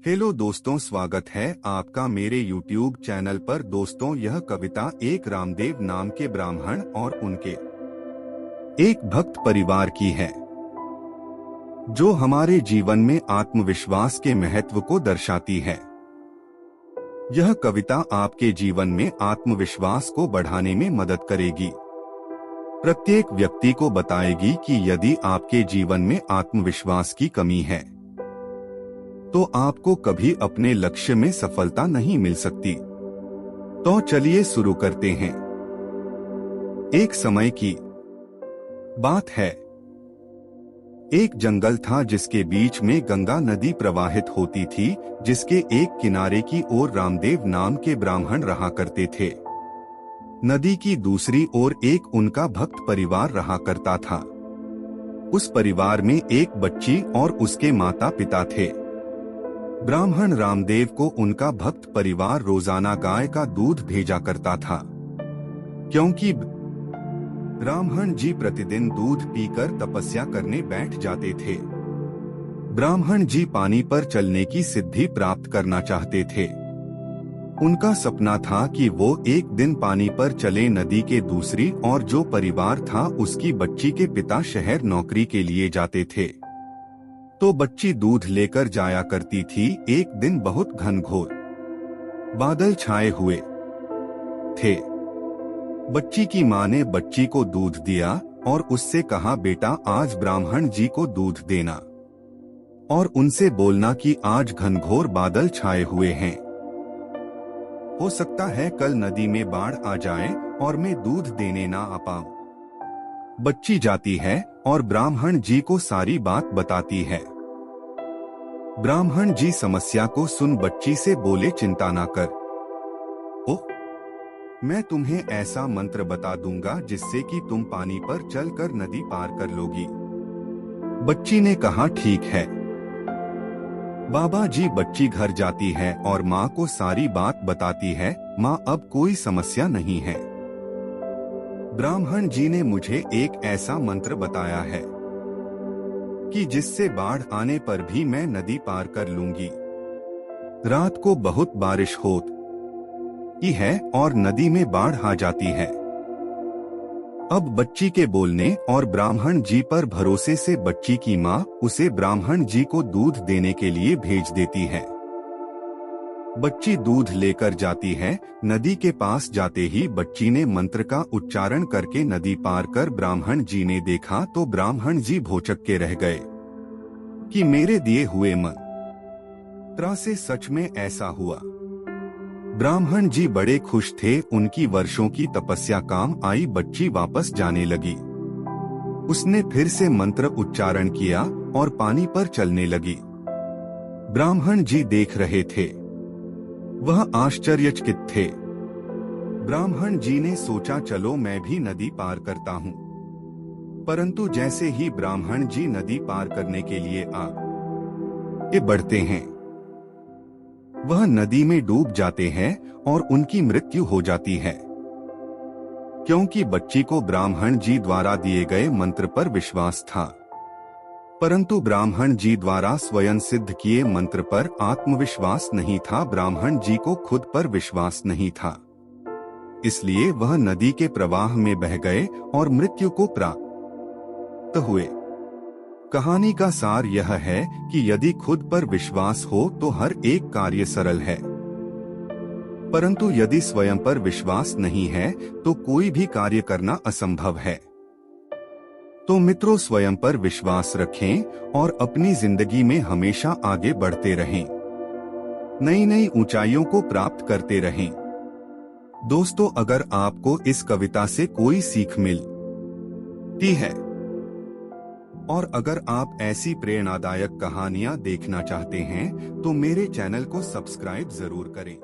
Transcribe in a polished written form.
Hello दोस्तों, स्वागत है आपका मेरे YouTube चैनल पर। दोस्तों, यह कविता एक रामदेव नाम के ब्राह्मण और उनके एक भक्त परिवार की है, जो हमारे जीवन में आत्मविश्वास के महत्व को दर्शाती है। यह कविता आपके जीवन में आत्मविश्वास को बढ़ाने में मदद करेगी। प्रत्येक व्यक्ति को बताएगी कि यदि आपके जीवन में आत्मविश्वास की कमी है तो आपको कभी अपने लक्ष्य में सफलता नहीं मिल सकती। तो चलिए शुरू करते हैं। एक समय की बात है। एक जंगल था जिसके बीच में गंगा नदी प्रवाहित होती थी, जिसके एक किनारे की ओर रामदेव नाम के ब्राह्मण रहा करते थे। नदी की दूसरी ओर एक उनका भक्त परिवार रहा करता था। उस परिवार में एक बच्ची और उसके माता पिता थे। ब्राह्मण रामदेव को उनका भक्त परिवार रोजाना गाय का दूध भेजा करता था, क्योंकि ब्राह्मण जी प्रतिदिन दूध पीकर तपस्या करने बैठ जाते थे। ब्राह्मण जी पानी पर चलने की सिद्धि प्राप्त करना चाहते थे। उनका सपना था कि वो एक दिन पानी पर चले। नदी के दूसरी और जो परिवार था, उसकी बच्ची के पिता शहर नौकरी के लिए जाते थे, तो बच्ची दूध लेकर जाया करती थी। एक दिन बहुत घनघोर बादल छाए हुए थे। बच्ची की मां ने बच्ची को दूध दिया और उससे कहा, बेटा आज ब्राह्मण जी को दूध देना और उनसे बोलना कि आज घनघोर बादल छाए हुए हैं। हो सकता है कल नदी में बाढ़ आ जाए और मैं दूध देने ना आ पाऊं। बच्ची जाती है और ब्राह्मण जी को सारी बात बताती है। ब्राह्मण जी समस्या को सुन बच्ची से बोले, चिंता ना कर, मैं तुम्हें ऐसा मंत्र बता दूंगा जिससे कि तुम पानी पर चलकर नदी पार कर लोगी। बच्ची ने कहा, ठीक है। बाबा जी बच्ची घर जाती है और माँ को सारी बात बताती है। माँ, अब कोई समस्या नहीं है। ब्राह्मण जी ने मुझे एक ऐसा मंत्र बताया है कि जिससे बाढ़ आने पर भी मैं नदी पार कर लूंगी। रात को बहुत बारिश होती है और नदी में बाढ़ आ जाती है। अब बच्ची के बोलने और ब्राह्मण जी पर भरोसे से बच्ची की मां उसे ब्राह्मण जी को दूध देने के लिए भेज देती है। बच्ची दूध लेकर जाती है। नदी के पास जाते ही बच्ची ने मंत्र का उच्चारण करके नदी पार कर ब्राह्मण जी ने देखा तो ब्राह्मण जी भौचक्के के रह गए कि मेरे दिए हुए मंत्र से सच में ऐसा हुआ। ब्राह्मण जी बड़े खुश थे। उनकी वर्षों की तपस्या काम आई। बच्ची वापस जाने लगी। उसने फिर से मंत्र उच्चारण किया और पानी पर चलने लगी। ब्राह्मण जी देख रहे थे, वह आश्चर्यचकित थे। ब्राह्मण जी ने सोचा, चलो मैं भी नदी पार करता हूँ। परंतु जैसे ही ब्राह्मण जी नदी पार करने के लिए आगे बढ़ते हैं, वह नदी में डूब जाते हैं और उनकी मृत्यु हो जाती है, क्योंकि बच्ची को ब्राह्मण जी द्वारा दिए गए मंत्र पर विश्वास था, परंतु ब्राह्मण जी द्वारा स्वयं सिद्ध किए मंत्र पर आत्मविश्वास नहीं था। ब्राह्मण जी को खुद पर विश्वास नहीं था, इसलिए वह नदी के प्रवाह में बह गए और मृत्यु को प्राप्त हुए। कहानी का सार यह है कि यदि खुद पर विश्वास हो तो हर एक कार्य सरल है, परंतु यदि स्वयं पर विश्वास नहीं है तो कोई भी कार्य करना असंभव है। तो मित्रों, स्वयं पर विश्वास रखें और अपनी जिंदगी में हमेशा आगे बढ़ते रहें, नई नई ऊंचाइयों को प्राप्त करते रहें। दोस्तों, अगर आपको इस कविता से कोई सीख मिलती है और अगर आप ऐसी प्रेरणादायक कहानियां देखना चाहते हैं तो मेरे चैनल को सब्सक्राइब जरूर करें।